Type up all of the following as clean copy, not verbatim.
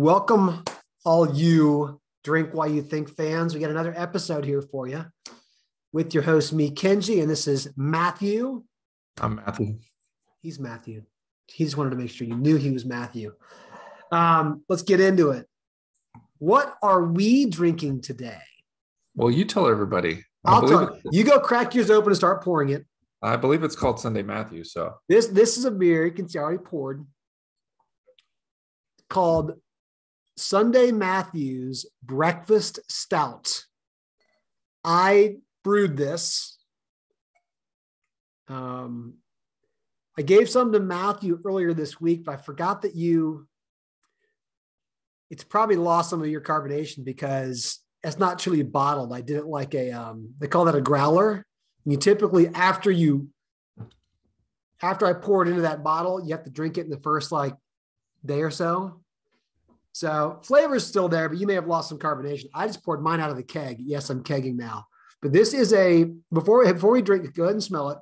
Welcome, all you Drink While You Think fans. We got another episode here for you with your host, me, Kenji, and this is Matthew. I'm Matthew. He's Matthew. He just wanted to make sure you knew he was Matthew. Let's get into it. What are we drinking today? Well, you tell everybody. I'll tell you. You go crack yours open and start pouring it. I believe it's called Sunday Matthew. So this is a beer. You can see I already poured. Called Sunday Matthew's Breakfast Stout. I brewed this. I gave some to Matthew earlier this week, but I forgot that it's probably lost some of your carbonation because it's not truly bottled. I did it like they call that a growler. And you typically, after I pour it into that bottle, you have to drink it in the first day or so. So flavor is still there, but you may have lost some carbonation. I just poured mine out of the keg. Yes, I'm kegging now. But this is before we drink, go ahead and smell it.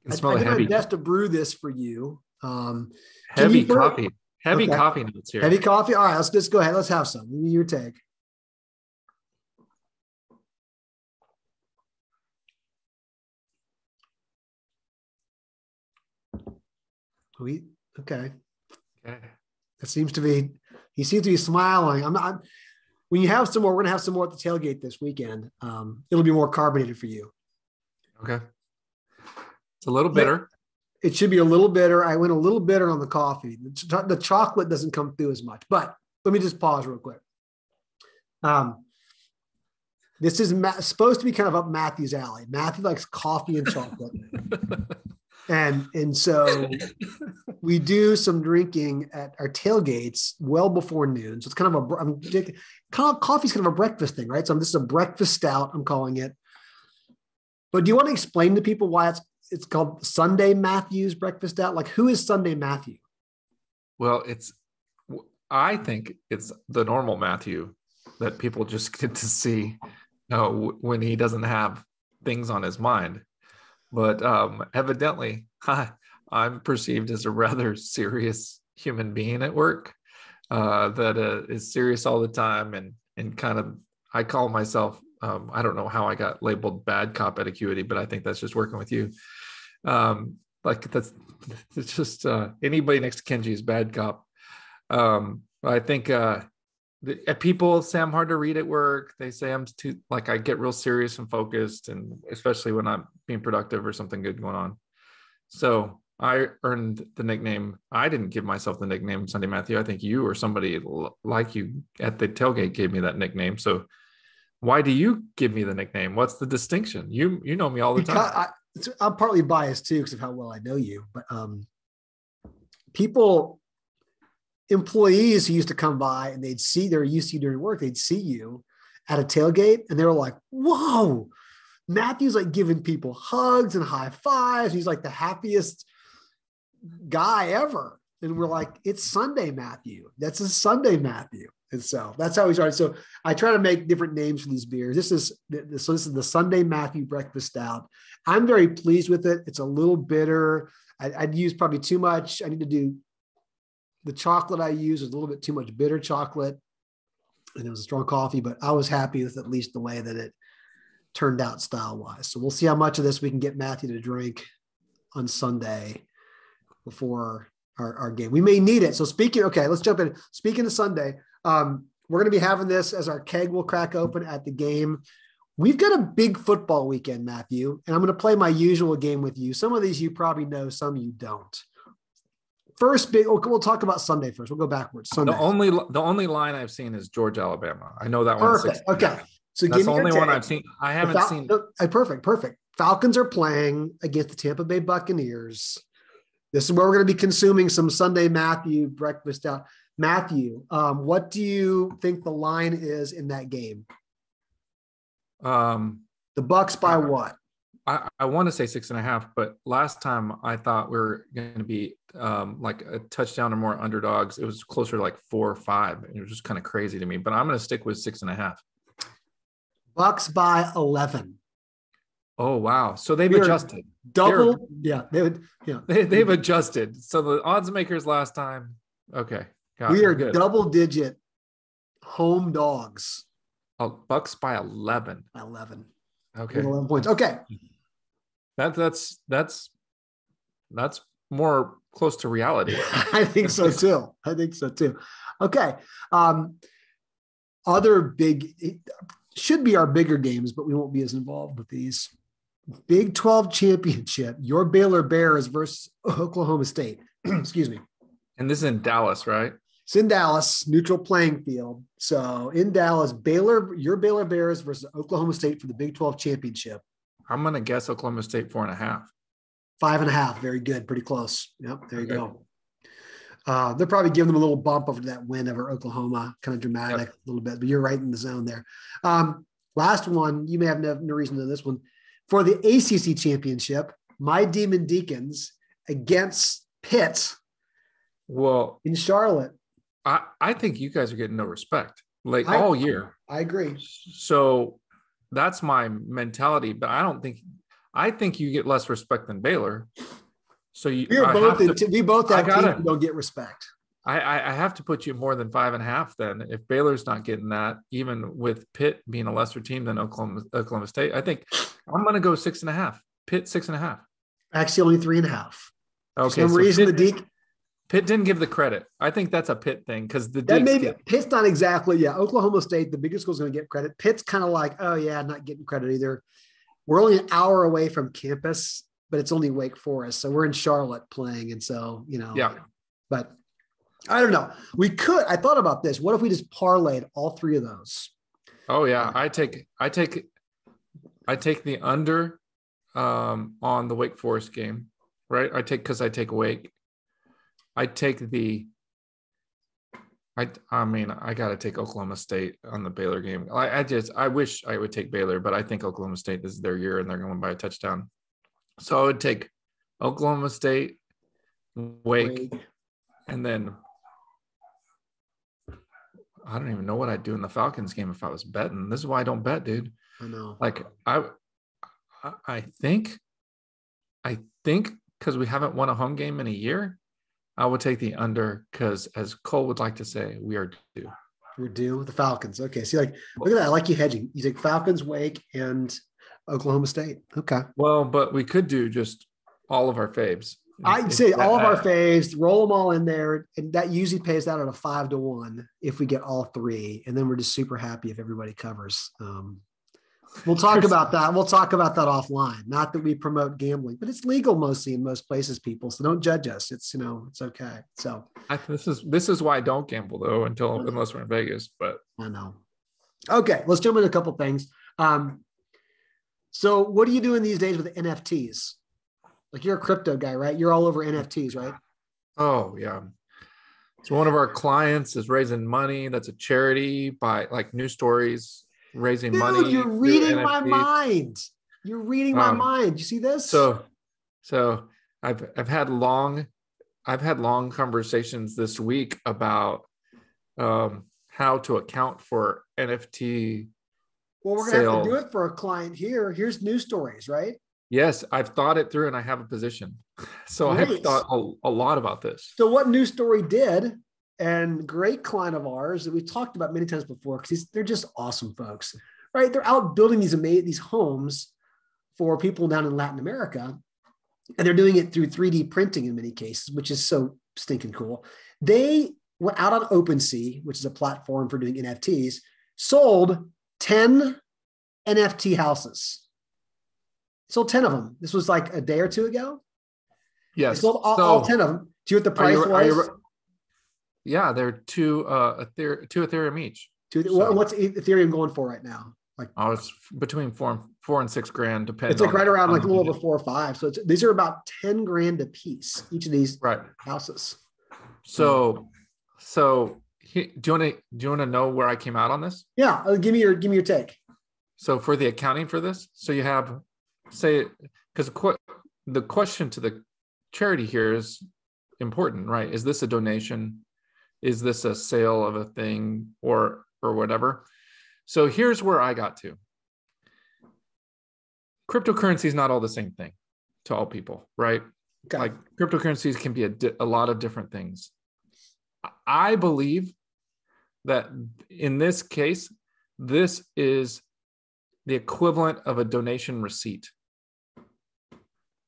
I did my best to brew this for you. Heavy coffee notes here. Heavy coffee. All right, let's just go ahead. Let's have some. Give me your take. Okay. That seems to be, he seems to be smiling. When you have some more, we're going to have some more at the tailgate this weekend. It'll be more carbonated for you. Okay. It's a little bitter. It should be a little bitter. I went a little bitter on the coffee. The chocolate doesn't come through as much, but let me just pause real quick. This is supposed to be kind of up Matthew's alley. Matthew likes coffee and chocolate. And so we do some drinking at our tailgates well before noon. So it's kind of coffee's kind of a breakfast thing, right? So this is a breakfast stout, I'm calling it. But do you want to explain to people why it's called Sunday Matthew's Breakfast Stout? Like, who is Sunday Matthew? Well, I think it's the normal Matthew that people just get to see when he doesn't have things on his mind. But evidently, I'm perceived as a rather serious human being at work that is serious all the time and kind of, I call myself, I don't know how I got labeled bad cop at Acuity, but I think that's just working with you. It's just anybody next to Kenji is bad cop. I think people say I'm hard to read at work. They say I'm too, I get real serious and focused, and especially when I'm being productive or something good going on. So I earned the nickname. I didn't give myself the nickname Sunday Matthew. I think you or somebody like you at the tailgate gave me that nickname. So why do you give me the nickname? What's the distinction? You know me all the time. I'm partly biased too because of how well I know you, but employees who used to come by and they're used to you during work, they'd see you at a tailgate and they were like, whoa, Matthew's like giving people hugs and high fives. He's like the happiest guy ever. And we're like, it's Sunday Matthew. That's a Sunday Matthew. And so that's how we started. So I try to make different names for these beers. This is the Sunday Matthew Breakfast Stout. I'm very pleased with it. It's a little bitter. I'd use probably too much. I need to do the chocolate I used was a little bit too much bitter chocolate, and it was a strong coffee, but I was happy with at least the way that it turned out style-wise. So we'll see how much of this we can get Matthew to drink on Sunday before our game. We may need it. So let's jump in. Speaking of Sunday, we're going to be having this as our keg will crack open at the game. We've got a big football weekend, Matthew, and I'm going to play my usual game with you. Some of these you probably know, some you don't. We'll talk about Sunday first. We'll go backwards. Sunday. The only line I've seen is Georgia, Alabama. I know that one. Perfect. Okay. So that's the only one I've seen. I haven't seen. Perfect. Falcons are playing against the Tampa Bay Buccaneers. This is where we're going to be consuming some Sunday Matthew breakfast stout. Matthew, what do you think the line is in that game? The Bucs by what? I want to say 6.5, but last time I thought we were going to be like a touchdown or more underdogs. It was closer to like 4 or 5. And it was just kind of crazy to me, but I'm going to stick with 6.5. Bucs by 11. Oh, wow. So they've adjusted. Double. Yeah. They've adjusted. So the odds makers last time Okay. We are Good. double-digit home dogs. Oh, Bucks by 11. 11. Okay. 11 points. Okay. That's more close to reality. I think so too. Okay. Other big, should be our bigger games, but we won't be as involved with these. Big 12 championship, your Baylor Bears versus Oklahoma State. Excuse me. And this is in Dallas, right? It's in Dallas, neutral playing field. So in Dallas, your Baylor Bears versus Oklahoma State for the Big 12 championship. I'm going to guess Oklahoma State 4.5. 5.5. Very good. Pretty close. Yep. There you go. They're probably giving them a little bump over that win over Oklahoma, kind of dramatic a little bit, but you're right in the zone there. Last one, you may have no reason to know this one. For the ACC championship, my Demon Deacons against Pitt in Charlotte. I think you guys are getting no respect all year. I agree. So that's my mentality, but I think you get less respect than Baylor. So we both have teams who don't get respect. I have to put you more than 5.5 then. If Baylor's not getting that, even with Pitt being a lesser team than Oklahoma State, I think I'm going to go 6.5. Pitt 6.5. Actually, only 3.5. Okay. For some reason, Pitt didn't give the credit. I think that's a Pitt thing because Pitt's not exactly. Yeah, Oklahoma State, the biggest school, is going to get credit. Pitt's kind of like, oh yeah, not getting credit either. We're only an hour away from campus, but it's only Wake Forest, so we're in Charlotte playing, and so Yeah. But I don't know. I thought about this. What if we just parlayed all three of those? Oh yeah, I take the under on the Wake Forest game, right? I take Wake. I got to take Oklahoma State on the Baylor game. I wish I would take Baylor, but I think Oklahoma State, this is their year and they're going to win by a touchdown. So I would take Oklahoma State, Wake, and then I don't even know what I'd do in the Falcons game if I was betting. This is why I don't bet, dude. I know. I think because we haven't won a home game in a year, I would take the under because, as Cole would like to say, we are due. We're due with the Falcons. Okay. See, look at that. I like you hedging. You take Falcons, Wake, and Oklahoma State. Okay. Well, but we could do just all of our faves. I'd say all of our faves, roll them all in there. And that usually pays out at a 5-1 if we get all three. And then we're just super happy if everybody covers. We'll talk about that. We'll talk about that offline. Not that we promote gambling, but it's legal mostly in most places, people. So don't judge us. It's, it's okay. So this is why I don't gamble though, unless we're in Vegas, but I know. Okay. Let's jump into a couple things. So what are you doing these days with the NFTs? Like you're a crypto guy, right? You're all over NFTs, right? Oh yeah. So one of our clients is raising money. That's a charity by New Stories. Raising money. You're reading my mind. You're reading my mind. You see this? So I've had long conversations this week about how to account for NFT. Well, we're gonna have to do it for a client here. Here's News Stories, right? Yes, I've thought it through and I have a position. So Great. I've thought a lot about this. So what News Story did, and great client of ours that we've talked about many times before, because they're just awesome folks, right? They're out building these homes for people down in Latin America, and they're doing it through 3D printing in many cases, which is so stinking cool. They went out on OpenSea, which is a platform for doing NFTs, sold 10 NFT houses. Sold 10 of them. This was like a day or two ago. Yes. They sold all 10 of them. Do you know what the price was? Yeah, they're two Ethereum each. What's Ethereum going for right now? It's between $4,000 and $6,000, depending. It's right around a little over 4 or 5. So these are about $10,000 a piece, each of these houses. So do you want to know where I came out on this? Yeah, give me your take. So for the accounting for this, so you have because the question to the charity here is important, right? Is this a donation? Is this a sale of a thing or whatever? So here's where I got to. Cryptocurrency is not all the same thing to all people, right? Okay. Cryptocurrencies can be a lot of different things. I believe that in this case, this is the equivalent of a donation receipt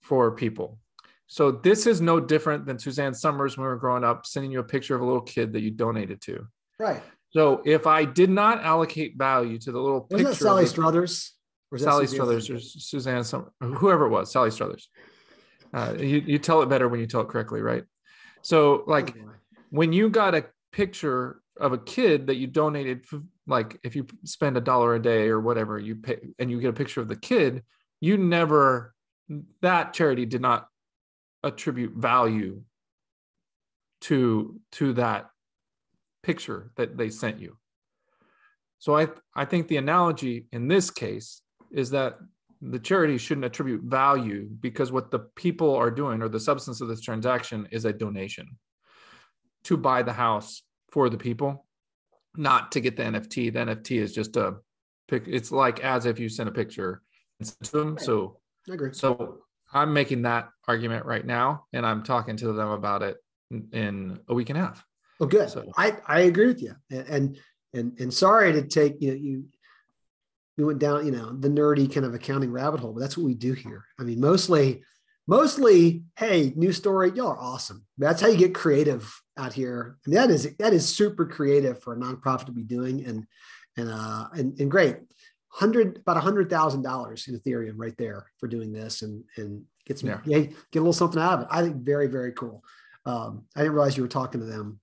for people. So this is no different than Suzanne Summers when we were growing up, sending you a picture of a little kid that you donated to. Right. So if I did not allocate value to the little picture, was that Sally Struthers? Or Sally Struthers or Suzanne Summers, whoever it was, Sally Struthers. You tell it better when you tell it correctly, right? So like when you got a picture of a kid that you donated, like if you spend $1 a day or whatever you pay, and you get a picture of the kid, that charity did not attribute value to that picture that they sent you. So I think the analogy in this case is that the charity shouldn't attribute value, because what the people are doing, or the substance of this transaction, is a donation to buy the house for the people, not to get the NFT. The NFT is just a pic. It's like as if you sent a picture to them. So I agree. So I'm making that argument right now, and I'm talking to them about it in a week and a half. Oh, good. So I agree with you. And sorry to take we went down, the nerdy kind of accounting rabbit hole, but that's what we do here. I mean, mostly, hey, new story, y'all are awesome. That's how you get creative out here. And that is super creative for a nonprofit to be doing, and great. About $100,000 in Ethereum right there for doing this, and get a little something out of it. I think very, very cool. I didn't realize you were talking to them.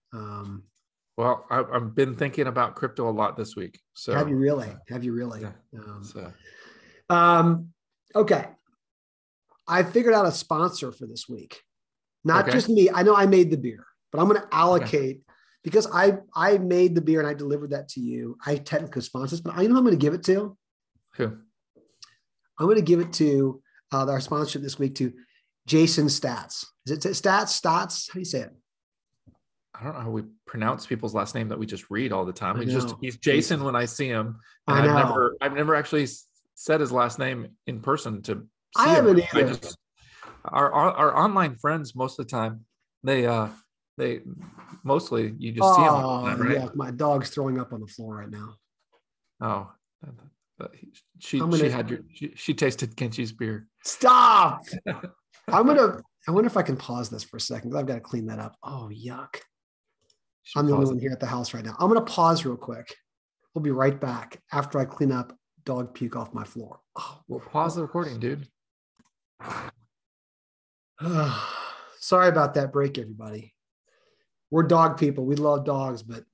Well, I've been thinking about crypto a lot this week. So have you really? Yeah. Okay. I figured out a sponsor for this week. Not just me. I know I made the beer, but I'm going to allocate because I made the beer and I delivered that to you. I technically sponsor this, but I know I'm going to give it to. Who? I'm going to give it to our sponsorship this week to Jason Stats. Is it Stats? How do you say it? I don't know how we pronounce people's last name that we just read all the time. He's Jason when I see him. And I've never actually said his last name in person to see I haven't either. Our online friends, most of the time, they mostly you just see them all the time, right? Yeah, my dog's throwing up on the floor right now. Oh, she tasted Kenji's beer. Stop. I wonder if I can pause this for a second, because I've got to clean that up. Oh, yuck. I'm the only one here at the house right now. I'm going to pause real quick. We'll be right back after I clean up dog puke off my floor. Oh, we'll pause the recording, dude. Sorry about that break, everybody. We're dog people. We love dogs, but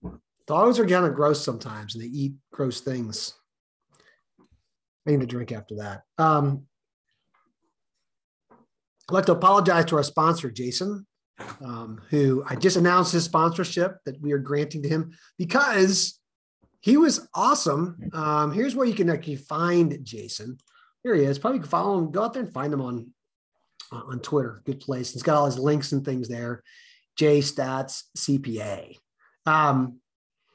dogs are kind of gross sometimes, and they eat gross things. I need a drink after that. I'd like to apologize to our sponsor, Jason, who I just announced his sponsorship that we are granting to him because he was awesome. Here's where you can actually find Jason. Here he is. Probably you can follow him. Go out there and find him on Twitter. Good place. It's got all his links and things there. J Stats CPA.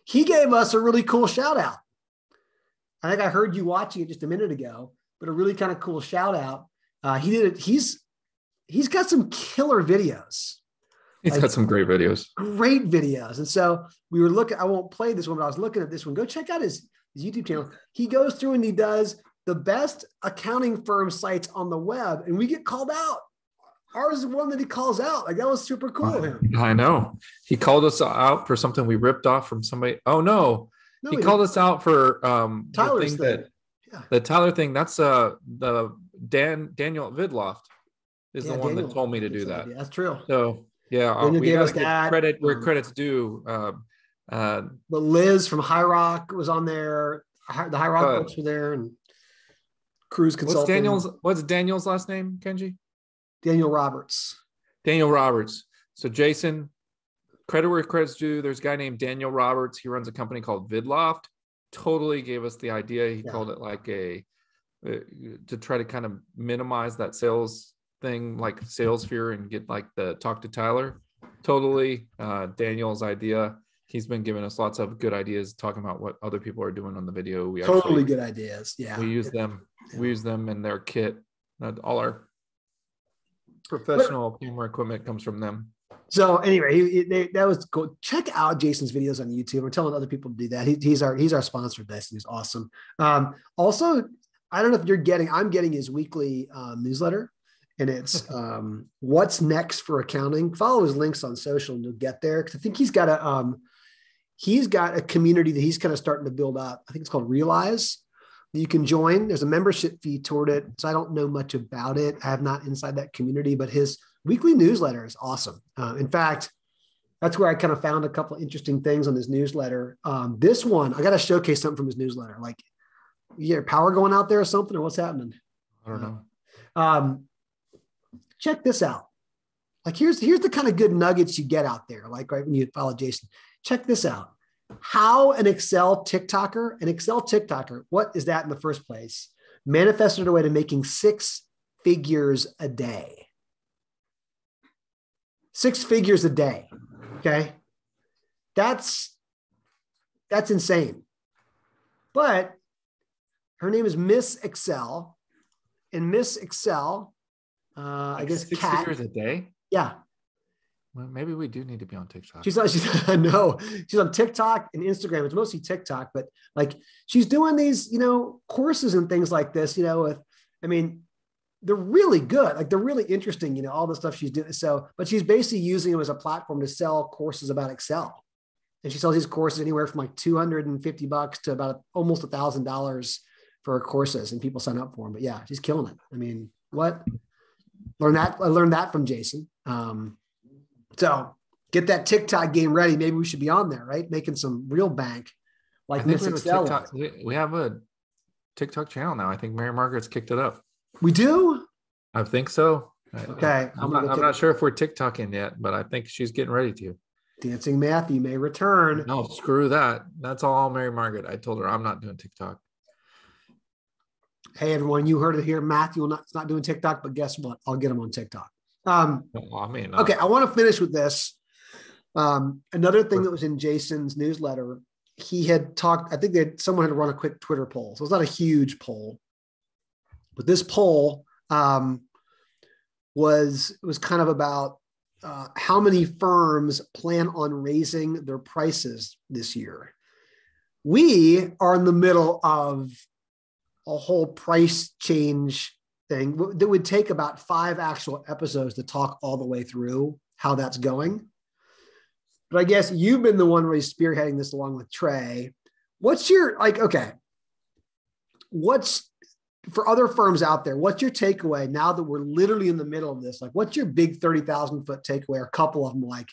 He gave us a really cool shout out. I think I heard you watching it just a minute ago, but a really kind of cool shout out. He did it. He's got some killer videos. He's got some great videos. Great videos. And so we were looking, I won't play this one, but I was looking at this one. Go check out his YouTube channel. He goes through and he does the best accounting firm sites on the web, and we get called out. Ours is one that he calls out. Like, that was super cool of him. I know. He called us out for something we ripped off from somebody. Oh, no. He called us out for Tyler's the Tyler thing. That's the Daniel Vidloft is the one that told me to do that. That's true. So yeah, we got to give credit where credit's due. But Liz from High Rock was on there. The High Rock folks were there, and Cruise Consulting. What's Daniel's last name, Kenji? Daniel Roberts. So Jason, credit where credit's due. There's a guy named Daniel Roberts. He runs a company called Vidloft. Totally gave us the idea. He called it like to try to kind of minimize that sales thing, like sales fear, and get like the talk to Tyler. Totally Daniel's idea. He's been giving us lots of good ideas, talking about what other people are doing on the video. Good ideas. Yeah, we use them. Yeah. We use them in their kit. All our professional camera equipment comes from them. So anyway, that was cool. Check out Jason's videos on YouTube. We're telling other people to do that. He's our sponsor of this. He's awesome. Also, I don't know if I'm getting his weekly newsletter, and it's what's next for accounting. Follow his links on social and you'll get there. Cause I think he's got a community that he's kind of starting to build up. I think it's called Realize. You can join. There's a membership fee toward it. So I don't know much about it. I have not inside that community, but his weekly newsletter is awesome. In fact, that's where I kind of found a couple of interesting things on his newsletter. This one, I got to showcase something from his newsletter. Like, you got power going out there or something, or what's happening? I don't know. Check this out. Like, here's the kind of good nuggets you get out there. Like, right when you follow Jason, check this out. How an Excel TikToker, what is that in the first place? Manifested a way to making 6 figures a day. 6 figures a day. Okay. That's insane. But her name is Miss Excel, and Miss Excel, I guess 6 Cat. figures a day. Yeah. Well, maybe we do need to be on TikTok. She's on TikTok and Instagram. It's mostly TikTok, but like she's doing these, courses and things like this, they're really good. Like they're really interesting, all the stuff she's doing. So, but she's basically using them as a platform to sell courses about Excel. And she sells these courses anywhere from like $250 to about almost $1,000 for her courses, and people sign up for them. But yeah, she's killing it. I learned that from Jason. So get that TikTok game ready. Maybe we should be on there, right? Making some real bank. Like Miss Excel. We have a TikTok channel now. I think Mary Margaret's kicked it up. We do? I think so. Okay. I'm not sure if we're TikToking yet, but I think she's getting ready to. Dancing Matthew may return. No, screw that. That's all Mary Margaret. I told her I'm not doing TikTok. Hey, everyone, you heard it here. Matthew is not doing TikTok, but guess what? I'll get him on TikTok. Okay, I want to finish with this. Another thing that was in Jason's newsletter, he had talked, I think someone had run a quick Twitter poll. So it's not a huge poll, but this poll was kind of about how many firms plan on raising their prices this year. We are in the middle of a whole price change thing that would take about 5 actual episodes to talk all the way through how that's going. But I guess you've been the one really spearheading this along with Trey. What's for other firms out there, what's your takeaway now that we're literally in the middle of this? Like, what's your big 30,000 foot takeaway, or a couple of them, like,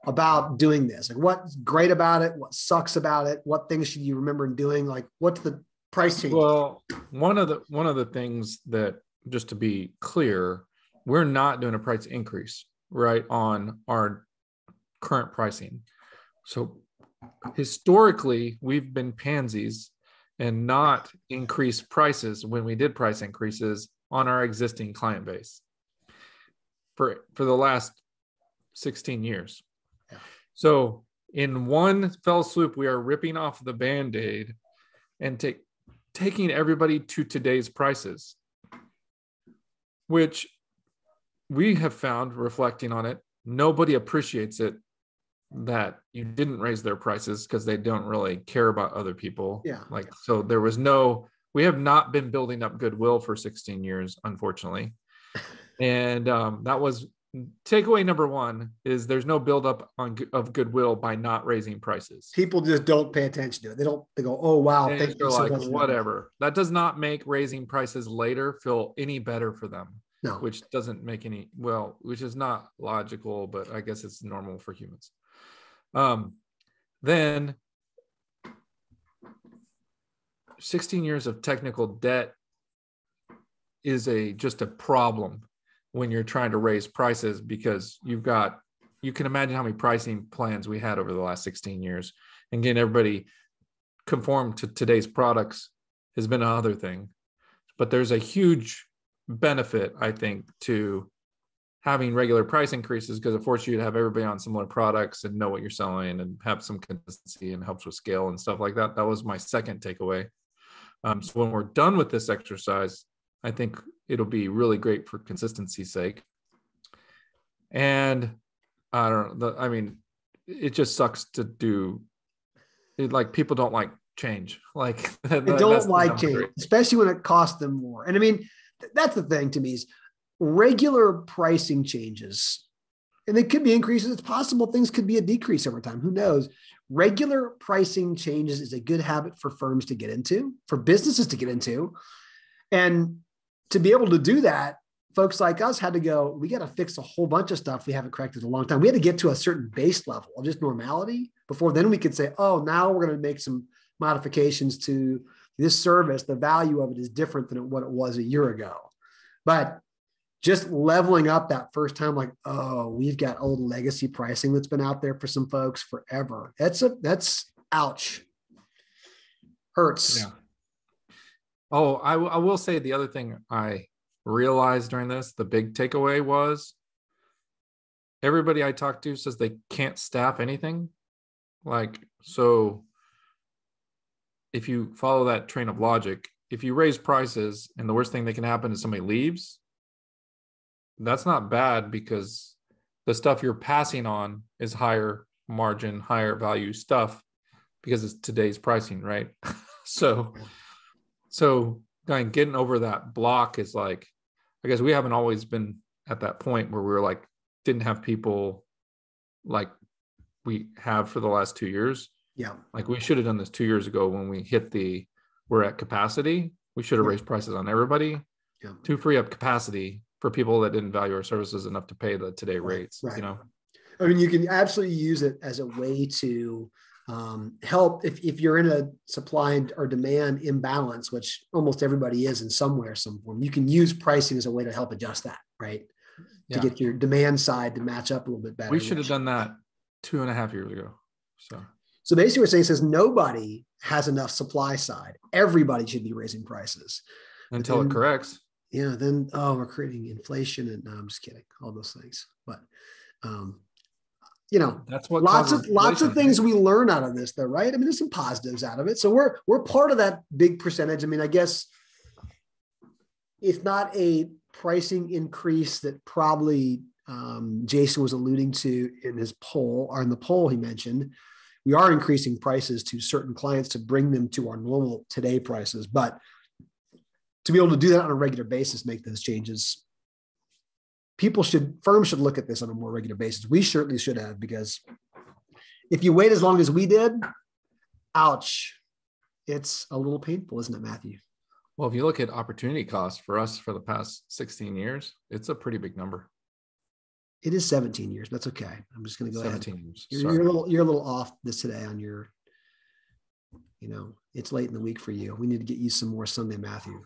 about doing this? Like, what's great about it? What sucks about it? What things should you remember doing? Like, what's the price change? Well, one of the things that, just to be clear, we're not doing a price increase, right, on our current pricing. So historically, we've been pansies and not increase prices when we did price increases on our existing client base for the last 16 years. Yeah. So in one fell swoop, we are ripping off the Band-Aid and taking everybody to today's prices, which we have found, reflecting on it, nobody appreciates it that you didn't raise their prices, because they don't really care about other people. Yeah. So we have not been building up goodwill for 16 years, unfortunately. And that was takeaway number one, is there's no buildup of goodwill by not raising prices. People just don't pay attention to it. They go, oh, wow. Thank you. Like, whatever. That does not make raising prices later feel any better for them. No. Which doesn't make which is not logical, but I guess it's normal for humans. Then 16 years of technical debt is just a problem when you're trying to raise prices, because you can imagine how many pricing plans we had over the last 16 years, and getting everybody conform to today's products has been another thing. But there's a huge benefit, I think, to having regular price increases, because it forces you to have everybody on similar products and know what you're selling and have some consistency, and helps with scale and stuff like that. That was my second takeaway. So when we're done with this exercise, I think it'll be really great for consistency's sake. And I don't know. I mean, it just sucks to do it. Like people don't like change. Like They don't like change, great. especially when it costs them more. And I mean, that's the thing to me is regular pricing changes, and they could be increases. It's possible things could be a decrease over time. Who knows? Regular pricing changes is a good habit for firms to get into, for businesses to get into. And to be able to do that, folks like us had to go, we got to fix a whole bunch of stuff we haven't corrected in a long time. We had to get to a certain base level of just normality before then we could say, oh, now we're going to make some modifications to this service. The value of it is different than what it was a year ago. But just leveling up that first time, like, oh, we've got old legacy pricing that's been out there for some folks forever. That's ouch. Hurts. Yeah. Oh, I will say the other thing I realized during this, the big takeaway was everybody I talked to says they can't staff anything. Like, so if you follow that train of logic, if you raise prices and the worst thing that can happen is somebody leaves, that's not bad because the stuff you're passing on is higher margin, higher value stuff because it's today's pricing, right? So getting over that block is like, I guess we haven't always been at that point where we were like, didn't have people like we have for the last 2 years. Yeah. Like we should have done this 2 years ago when we're at capacity. We should have raised prices on everybody to free up capacity for people that didn't value our services enough to pay the today rates, right. You know? I mean, you can absolutely use it as a way to help if you're in a supply or demand imbalance, which almost everybody is in some way or some form. You can use pricing as a way to help adjust that, right? To get your demand side to match up a little bit better. We should have done that 2.5 years ago. So basically what saying says nobody has enough supply side. Everybody should be raising prices. Until it corrects. Yeah. Then, we're creating inflation and no, I'm just kidding. All those things. But, that's what lots of things we learn out of this though, right? I mean, there's some positives out of it. So we're part of that big percentage. I mean, I guess if not a pricing increase that probably Jason was alluding to in his poll or in the poll he mentioned, we are increasing prices to certain clients to bring them to our normal today prices. But to be able to do that on a regular basis, make those changes, firms should look at this on a more regular basis. We certainly should have, because if you wait as long as we did, ouch, it's a little painful, isn't it, Matthew? Well, if you look at opportunity costs for us for the past 16 years, it's a pretty big number. It is 17 years. That's okay. I'm just going to go 17 ahead. Years. You're a little off this today on your, it's late in the week for you. We need to get you some more Sunday Matthew.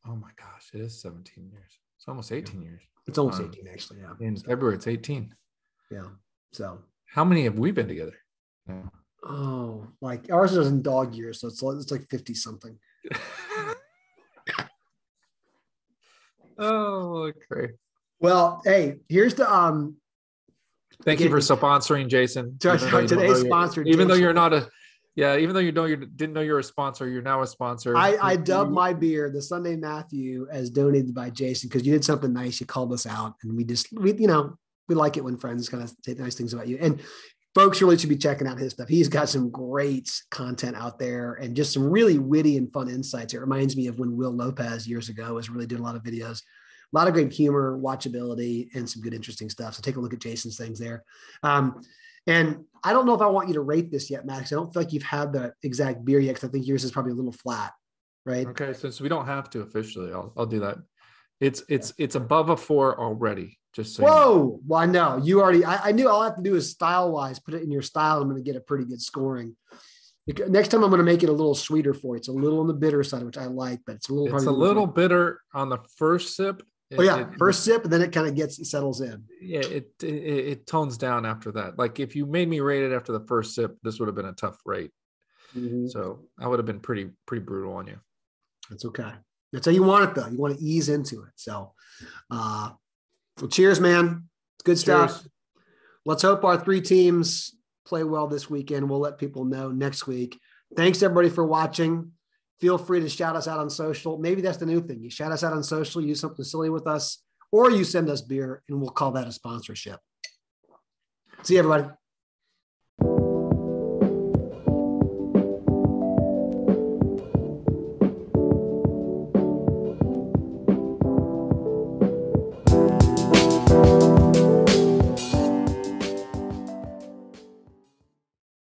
Oh my gosh, it is 17 years. It's almost 18 years. It's almost 18 actually. Yeah. In February, it's 18. Yeah. So how many have we been together? Yeah. Oh, like ours is in dog years. So it's like 50 something. Oh, okay. Well, hey, here's the thank you for sponsoring, Jason. Today's sponsored. Even though you're not even though you didn't know you're a sponsor, you're now a sponsor. I dubbed my beer, the Sunday Matthew, as donated by Jason because you did something nice. You called us out, and we like it when friends kind of say nice things about you. And folks really should be checking out his stuff. He's got some great content out there and just some really witty and fun insights. It reminds me of when Will Lopez years ago was really doing a lot of videos. A lot of great humor, watchability, and some good, interesting stuff. So take a look at Jason's things there. And I don't know if I want you to rate this yet, Max. I don't feel like you've had the exact beer yet because I think yours is probably a little flat, right? Okay, since we don't have to officially, I'll do that. It's above a 4 already. Just so. Whoa! You know. Well, I know you already. I knew all I have to do is style-wise put it in your style. I'm going to get a pretty good scoring. Next time I'm going to make it a little sweeter for you. It's a little on the bitter side, which I like, but it's a little bitter on the first sip. First sip, and then it kind of settles in. Yeah, it tones down after that. Like if you made me rate it after the first sip, this would have been a tough rate. Mm-hmm. So I would have been pretty brutal on you. That's okay. That's how you want it, though. You want to ease into it. So, well, cheers, man. Good stuff. Let's hope our 3 teams play well this weekend. We'll let people know next week. Thanks, everybody, for watching. Feel free to shout us out on social. Maybe that's the new thing. You shout us out on social, use something silly with us, or you send us beer, and we'll call that a sponsorship. See you, everybody.